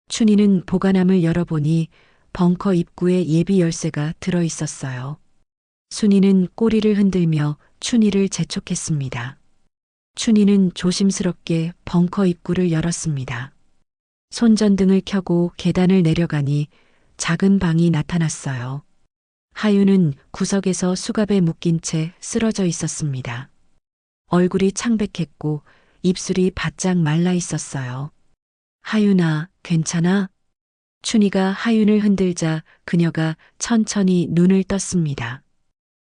춘희는 보관함을 열어보니 벙커 입구에 예비 열쇠가 들어 있었어요. 순이는 꼬리를 흔들며 춘희를 재촉했습니다. 춘희는 조심스럽게 벙커 입구를 열었습니다. 손전등을 켜고 계단을 내려가니 작은 방이 나타났어요. 하윤은 구석에서 수갑에 묶인 채 쓰러져 있었습니다. 얼굴이 창백했고 입술이 바짝 말라 있었어요. 하윤아, 괜찮아? 춘희가 하윤을 흔들자 그녀가 천천히 눈을 떴습니다.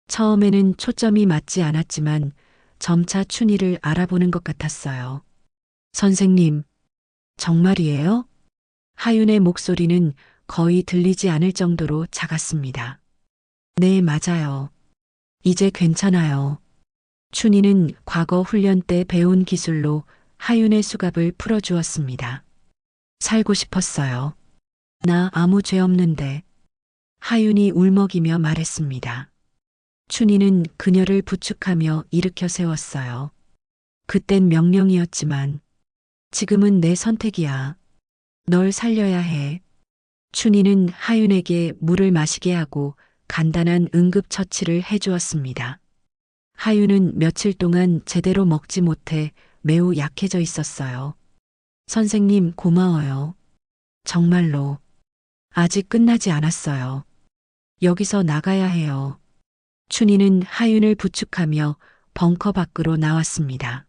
처음에는 초점이 맞지 않았지만 점차 춘희를 알아보는 것 같았어요. 선생님, 정말이에요? 하윤의 목소리는 거의 들리지 않을 정도로 작았습니다. 네, 맞아요. 이제 괜찮아요. 춘희는 과거 훈련 때 배운 기술로 하윤의 수갑을 풀어주었습니다. 살고 싶었어요. 나 아무 죄 없는데. 하윤이 울먹이며 말했습니다. 춘희는 그녀를 부축하며 일으켜 세웠어요. 그땐 명령이었지만 지금은 내 선택이야. 널 살려야 해. 춘희는 하윤에게 물을 마시게 하고 간단한 응급처치를 해주었습니다. 하윤은 며칠 동안 제대로 먹지 못해 매우 약해져 있었어요. 선생님, 고마워요. 정말로. 아직 끝나지 않았어요. 여기서 나가야 해요. 춘희는 하윤을 부축하며 벙커 밖으로 나왔습니다.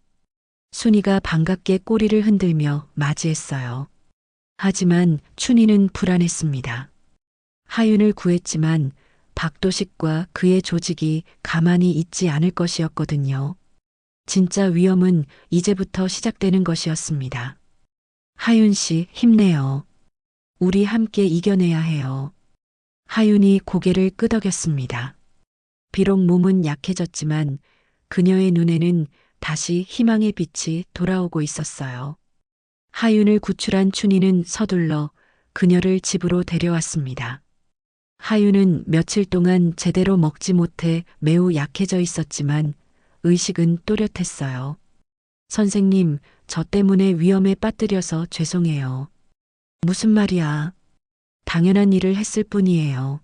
순이가 반갑게 꼬리를 흔들며 맞이했어요. 하지만 춘희는 불안했습니다. 하윤을 구했지만 박도식과 그의 조직이 가만히 있지 않을 것이었거든요. 진짜 위험은 이제부터 시작되는 것이었습니다. 하윤 씨, 힘내요. 우리 함께 이겨내야 해요. 하윤이 고개를 끄덕였습니다. 비록 몸은 약해졌지만 그녀의 눈에는 다시 희망의 빛이 돌아오고 있었어요. 하윤을 구출한 춘희는 서둘러 그녀를 집으로 데려왔습니다. 하윤은 며칠 동안 제대로 먹지 못해 매우 약해져 있었지만 의식은 또렷했어요. 선생님, 저 때문에 위험에 빠뜨려서 죄송해요. 무슨 말이야? 당연한 일을 했을 뿐이에요.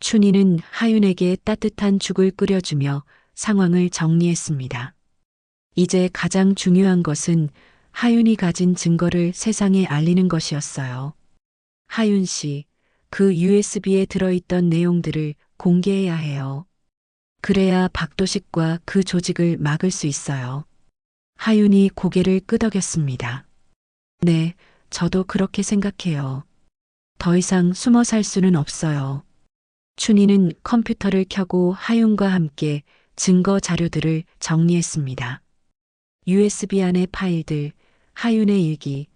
춘희는 하윤에게 따뜻한 죽을 끓여주며 상황을 정리했습니다. 이제 가장 중요한 것은 하윤이 가진 증거를 세상에 알리는 것이었어요. 하윤 씨, 그 USB에 들어있던 내용들을 공개해야 해요. 그래야 박도식과 그 조직을 막을 수 있어요. 하윤이 고개를 끄덕였습니다. 네, 저도 그렇게 생각해요. 더 이상 숨어 살 수는 없어요. 춘희는 컴퓨터를 켜고 하윤과 함께 증거 자료들을 정리했습니다. USB 안의 파일들, 하윤의 일기,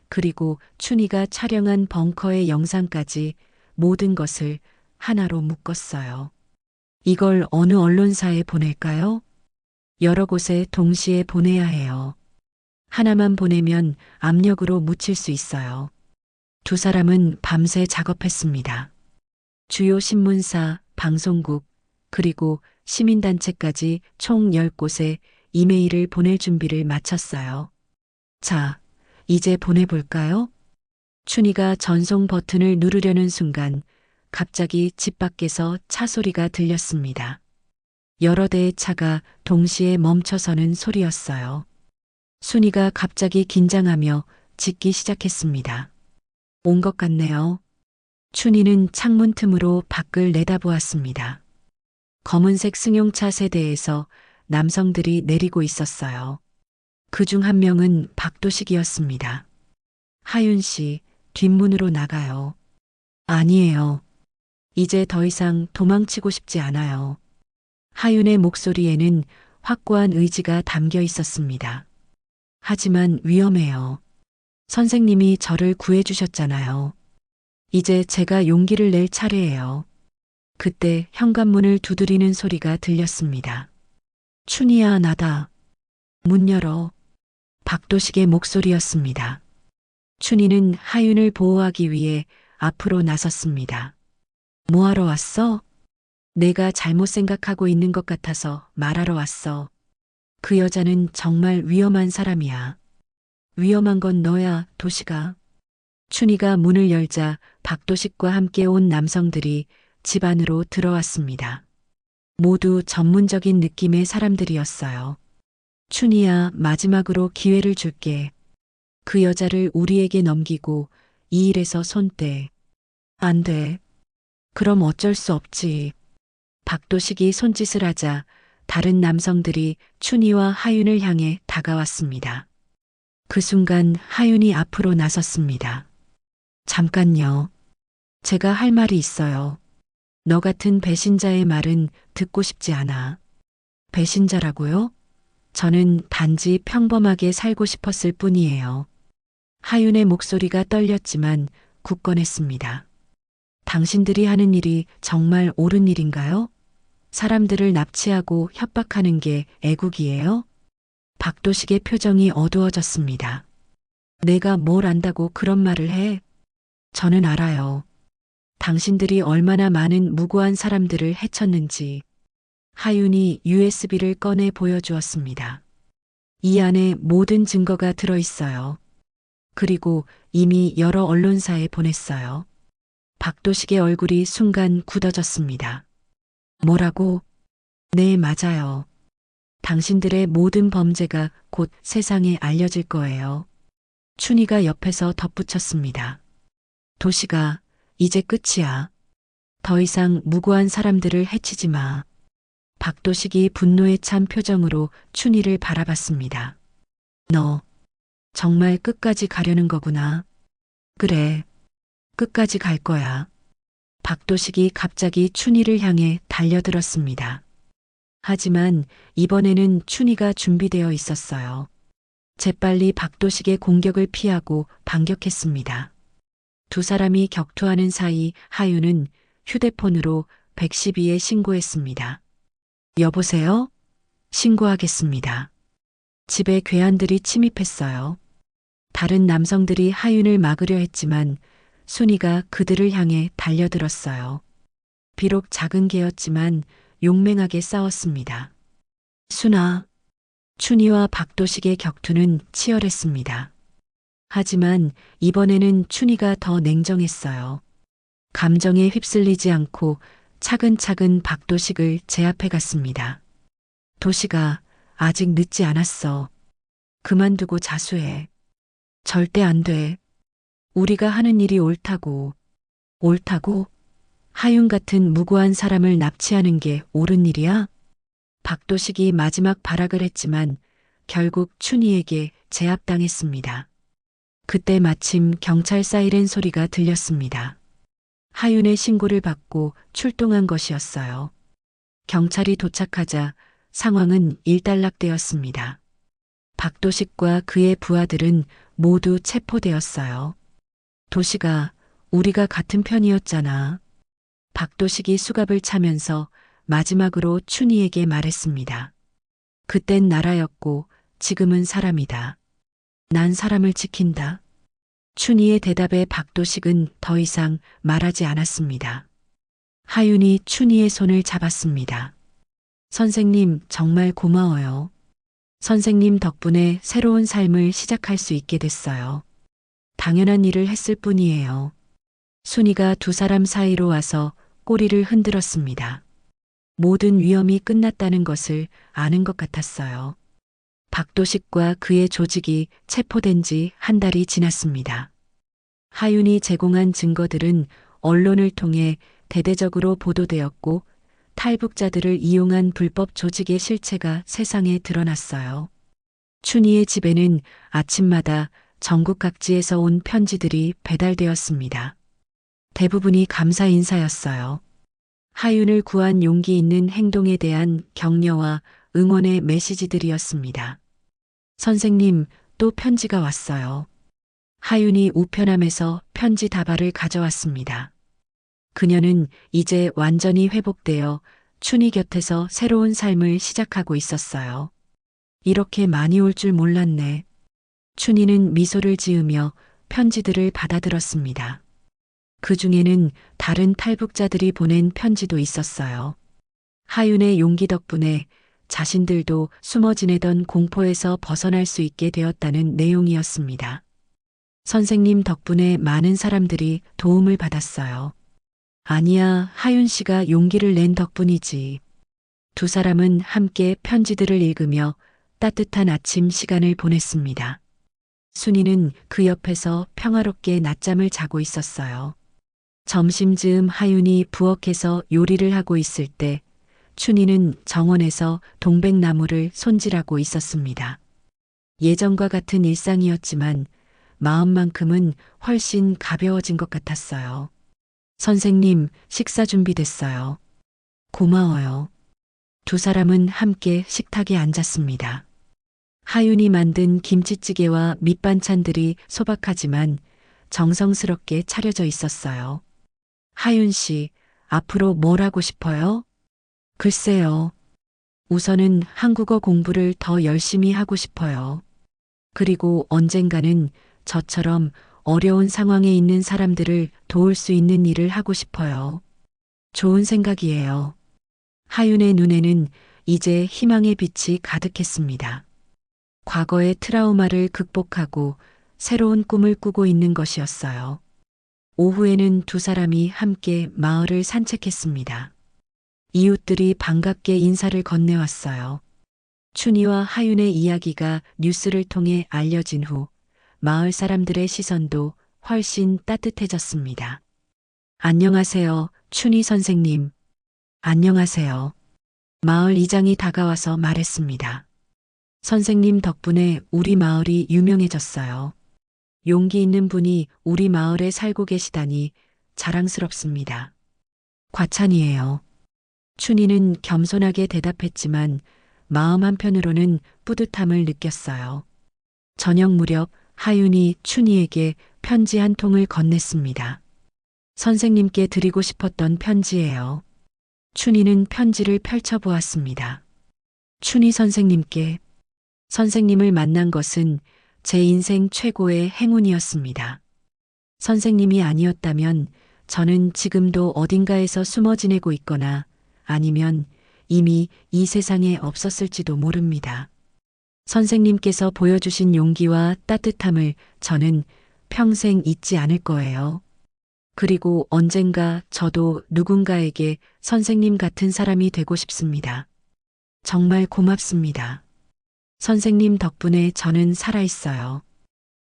그리고 춘희가 촬영한 벙커의 영상까지 모든 것을 하나로 묶었어요. 이걸 어느 언론사에 보낼까요? 여러 곳에 동시에 보내야 해요. 하나만 보내면 압력으로 묻힐 수 있어요. 두 사람은 밤새 작업했습니다. 주요 신문사, 방송국, 그리고 시민단체까지 총 10곳에 이메일을 보낼 준비를 마쳤어요. 자, 이제 보내볼까요? 춘희가 전송 버튼을 누르려는 순간 갑자기 집 밖에서 차 소리가 들렸습니다. 여러 대의 차가 동시에 멈춰서는 소리였어요. 순이가 갑자기 긴장하며 짖기 시작했습니다. 온 것 같네요. 춘희는 창문 틈으로 밖을 내다보았습니다. 검은색 승용차 세대에서 남성들이 내리고 있었어요. 그중 한 명은 박도식이었습니다. 하윤 씨, 뒷문으로 나가요. 아니에요. 이제 더 이상 도망치고 싶지 않아요. 하윤의 목소리에는 확고한 의지가 담겨 있었습니다. 하지만 위험해요. 선생님이 저를 구해주셨잖아요. 이제 제가 용기를 낼 차례예요. 그때 현관문을 두드리는 소리가 들렸습니다. 춘희야, 나다. 문 열어. 박도식의 목소리였습니다. 춘희는 하윤을 보호하기 위해 앞으로 나섰습니다. 뭐하러 왔어? 내가 잘못 생각하고 있는 것 같아서 말하러 왔어. 그 여자는 정말 위험한 사람이야. 위험한 건 너야, 도식아. 춘희가 문을 열자 박도식과 함께 온 남성들이 집 안으로 들어왔습니다. 모두 전문적인 느낌의 사람들이었어요. 춘희야, 마지막으로 기회를 줄게. 그 여자를 우리에게 넘기고 이 일에서 손 떼. 안 돼. 그럼 어쩔 수 없지. 박도식이 손짓을 하자 다른 남성들이 춘희와 하윤을 향해 다가왔습니다. 그 순간 하윤이 앞으로 나섰습니다. 잠깐요. 제가 할 말이 있어요. 너 같은 배신자의 말은 듣고 싶지 않아. 배신자라고요? 저는 단지 평범하게 살고 싶었을 뿐이에요. 하윤의 목소리가 떨렸지만 굳건했습니다. 당신들이 하는 일이 정말 옳은 일인가요? 사람들을 납치하고 협박하는 게 애국이에요? 박도식의 표정이 어두워졌습니다. 내가 뭘 안다고 그런 말을 해? 저는 알아요. 당신들이 얼마나 많은 무고한 사람들을 해쳤는지. 하윤이 USB를 꺼내 보여주었습니다. 이 안에 모든 증거가 들어있어요. 그리고 이미 여러 언론사에 보냈어요. 박도식의 얼굴이 순간 굳어졌습니다. 뭐라고? 네, 맞아요. 당신들의 모든 범죄가 곧 세상에 알려질 거예요. 춘희가 옆에서 덧붙였습니다. 도식아, 이제 끝이야. 더 이상 무고한 사람들을 해치지 마. 박도식이 분노에 찬 표정으로 춘희를 바라봤습니다. 너 정말 끝까지 가려는 거구나. 그래, 끝까지 갈 거야. 박도식이 갑자기 춘희를 향해 달려들었습니다. 하지만 이번에는 춘희가 준비되어 있었어요. 재빨리 박도식의 공격을 피하고 반격했습니다. 두 사람이 격투하는 사이 하윤은 휴대폰으로 112에 신고했습니다. 여보세요? 신고하겠습니다. 집에 괴한들이 침입했어요. 다른 남성들이 하윤을 막으려 했지만 순이가 그들을 향해 달려들었어요. 비록 작은 개였지만 용맹하게 싸웠습니다. 순아, 춘희와 박도식의 격투는 치열했습니다. 하지만 이번에는 춘희가 더 냉정했어요. 감정에 휩쓸리지 않고 차근차근 박도식을 제압해 갔습니다. 도식아, 아직 늦지 않았어. 그만두고 자수해. 절대 안 돼. 우리가 하는 일이 옳다고. 옳다고? 하윤 같은 무고한 사람을 납치하는 게 옳은 일이야? 박도식이 마지막 발악을 했지만 결국 춘희에게 제압당했습니다. 그때 마침 경찰 사이렌 소리가 들렸습니다. 하윤의 신고를 받고 출동한 것이었어요. 경찰이 도착하자 상황은 일단락되었습니다. 박도식과 그의 부하들은 모두 체포되었어요. 도식아, 우리가 같은 편이었잖아. 박도식이 수갑을 차면서 마지막으로 춘희에게 말했습니다. 그땐 나라였고 지금은 사람이다. 난 사람을 지킨다. 춘희의 대답에 박도식은 더 이상 말하지 않았습니다. 하윤이 춘희의 손을 잡았습니다. 선생님, 정말 고마워요. 선생님 덕분에 새로운 삶을 시작할 수 있게 됐어요. 당연한 일을 했을 뿐이에요. 순이가 두 사람 사이로 와서 꼬리를 흔들었습니다. 모든 위험이 끝났다는 것을 아는 것 같았어요. 박도식과 그의 조직이 체포된 지 한 달이 지났습니다. 하윤이 제공한 증거들은 언론을 통해 대대적으로 보도되었고 탈북자들을 이용한 불법 조직의 실체가 세상에 드러났어요. 춘희의 집에는 아침마다 전국 각지에서 온 편지들이 배달되었습니다. 대부분이 감사 인사였어요. 하윤을 구한 용기 있는 행동에 대한 격려와 응원의 메시지들이었습니다. 선생님, 또 편지가 왔어요. 하윤이 우편함에서 편지 다발을 가져왔습니다. 그녀는 이제 완전히 회복되어 춘희 곁에서 새로운 삶을 시작하고 있었어요. 이렇게 많이 올 줄 몰랐네. 춘희는 미소를 지으며 편지들을 받아들었습니다. 그 중에는 다른 탈북자들이 보낸 편지도 있었어요. 하윤의 용기 덕분에 자신들도 숨어 지내던 공포에서 벗어날 수 있게 되었다는 내용이었습니다. 선생님 덕분에 많은 사람들이 도움을 받았어요. 아니야, 하윤 씨가 용기를 낸 덕분이지. 두 사람은 함께 편지들을 읽으며 따뜻한 아침 시간을 보냈습니다. 순이는 그 옆에서 평화롭게 낮잠을 자고 있었어요. 점심즈음 하윤이 부엌에서 요리를 하고 있을 때 춘희는 정원에서 동백나무를 손질하고 있었습니다. 예전과 같은 일상이었지만 마음만큼은 훨씬 가벼워진 것 같았어요. 선생님, 식사 준비됐어요. 고마워요. 두 사람은 함께 식탁에 앉았습니다. 하윤이 만든 김치찌개와 밑반찬들이 소박하지만 정성스럽게 차려져 있었어요. 하윤 씨, 앞으로 뭘 하고 싶어요? 글쎄요. 우선은 한국어 공부를 더 열심히 하고 싶어요. 그리고 언젠가는 저처럼 어려운 상황에 있는 사람들을 도울 수 있는 일을 하고 싶어요. 좋은 생각이에요. 하윤의 눈에는 이제 희망의 빛이 가득했습니다. 과거의 트라우마를 극복하고 새로운 꿈을 꾸고 있는 것이었어요. 오후에는 두 사람이 함께 마을을 산책했습니다. 이웃들이 반갑게 인사를 건네왔어요. 춘희와 하윤의 이야기가 뉴스를 통해 알려진 후 마을 사람들의 시선도 훨씬 따뜻해졌습니다. 안녕하세요. 춘희 선생님, 안녕하세요. 마을 이장이 다가와서 말했습니다. 선생님 덕분에 우리 마을이 유명해졌어요. 용기 있는 분이 우리 마을에 살고 계시다니 자랑스럽습니다. 과찬이에요. 춘희는 겸손하게 대답했지만 마음 한편으로는 뿌듯함을 느꼈어요. 저녁 무렵 하윤이 춘희에게 편지 한 통을 건넸습니다. 선생님께 드리고 싶었던 편지예요. 춘희는 편지를 펼쳐보았습니다. 춘희 선생님께 선생님을 만난 것은 제 인생 최고의 행운이었습니다. 선생님이 아니었다면 저는 지금도 어딘가에서 숨어 지내고 있거나 아니면 이미 이 세상에 없었을지도 모릅니다. 선생님께서 보여주신 용기와 따뜻함을 저는 평생 잊지 않을 거예요. 그리고 언젠가 저도 누군가에게 선생님 같은 사람이 되고 싶습니다. 정말 고맙습니다. 선생님 덕분에 저는 살아있어요.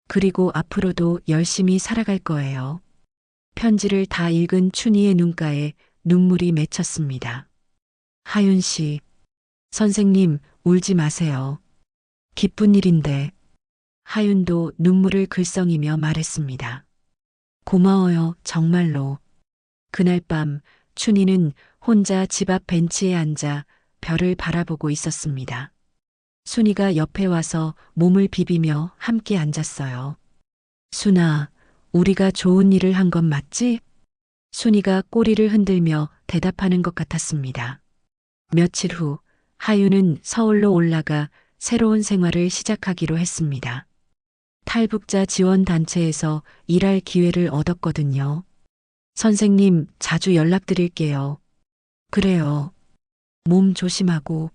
그리고 앞으로도 열심히 살아갈 거예요. 편지를 다 읽은 춘희의 눈가에 눈물이 맺혔습니다. 하윤 씨, 선생님 울지 마세요. 기쁜 일인데. 하윤도 눈물을 글썽이며 말했습니다. 고마워요, 정말로. 그날 밤 춘희는 혼자 집 앞 벤치에 앉아 별을 바라보고 있었습니다. 순이가 옆에 와서 몸을 비비며 함께 앉았어요. 순아, 우리가 좋은 일을 한 건 맞지? 순이가 꼬리를 흔들며 대답하는 것 같았습니다. 며칠 후 하윤은 서울로 올라가 새로운 생활을 시작하기로 했습니다. 탈북자 지원단체에서 일할 기회를 얻었거든요. 선생님, 자주 연락드릴게요. 그래요. 몸 조심하고.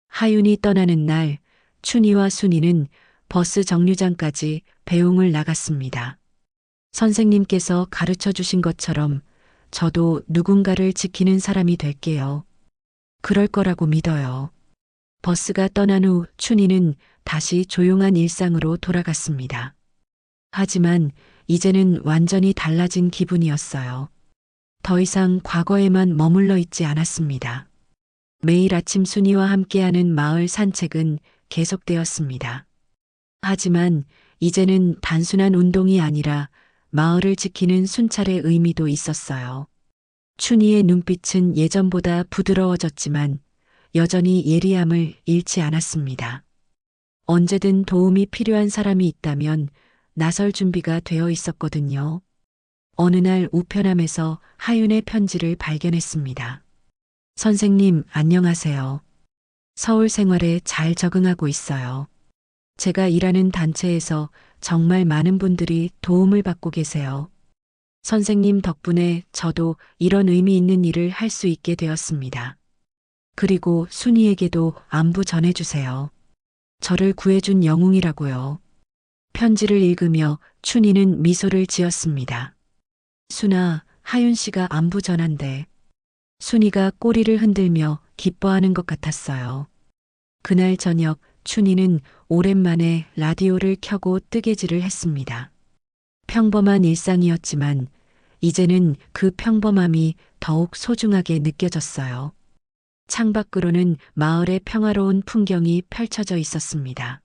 하윤이 떠나는 날, 춘희와 순이는 버스 정류장까지 배웅을 나갔습니다. 선생님께서 가르쳐 주신 것처럼 저도 누군가를 지키는 사람이 될게요. 그럴 거라고 믿어요. 버스가 떠난 후 춘희는 다시 조용한 일상으로 돌아갔습니다. 하지만 이제는 완전히 달라진 기분이었어요. 더 이상 과거에만 머물러 있지 않았습니다. 매일 아침 순이와 함께하는 마을 산책은 계속되었습니다. 하지만 이제는 단순한 운동이 아니라 마을을 지키는 순찰의 의미도 있었어요. 춘희의 눈빛은 예전보다 부드러워졌지만 여전히 예리함을 잃지 않았습니다. 언제든 도움이 필요한 사람이 있다면 나설 준비가 되어 있었거든요. 어느 날 우편함에서 하윤의 편지를 발견했습니다. 선생님, 안녕하세요. 서울 생활에 잘 적응하고 있어요. 제가 일하는 단체에서 정말 많은 분들이 도움을 받고 계세요. 선생님 덕분에 저도 이런 의미 있는 일을 할 수 있게 되었습니다. 그리고 순이에게도 안부 전해주세요. 저를 구해준 영웅이라고요. 편지를 읽으며 춘희는 미소를 지었습니다. 순아, 하윤 씨가 안부 전한대. 순이가 꼬리를 흔들며 기뻐하는 것 같았어요. 그날 저녁 춘희는 오랜만에 라디오를 켜고 뜨개질을 했습니다. 평범한 일상이었지만 이제는 그 평범함이 더욱 소중하게 느껴졌어요. 창밖으로는 마을의 평화로운 풍경이 펼쳐져 있었습니다.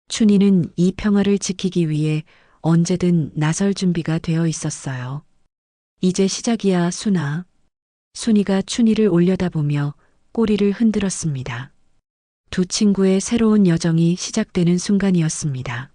춘희는 이 평화를 지키기 위해 언제든 나설 준비가 되어 있었어요. 이제 시작이야, 순아. 순이가 춘희를 올려다보며 꼬리를 흔들었습니다. 두 친구의 새로운 여정이 시작되는 순간이었습니다.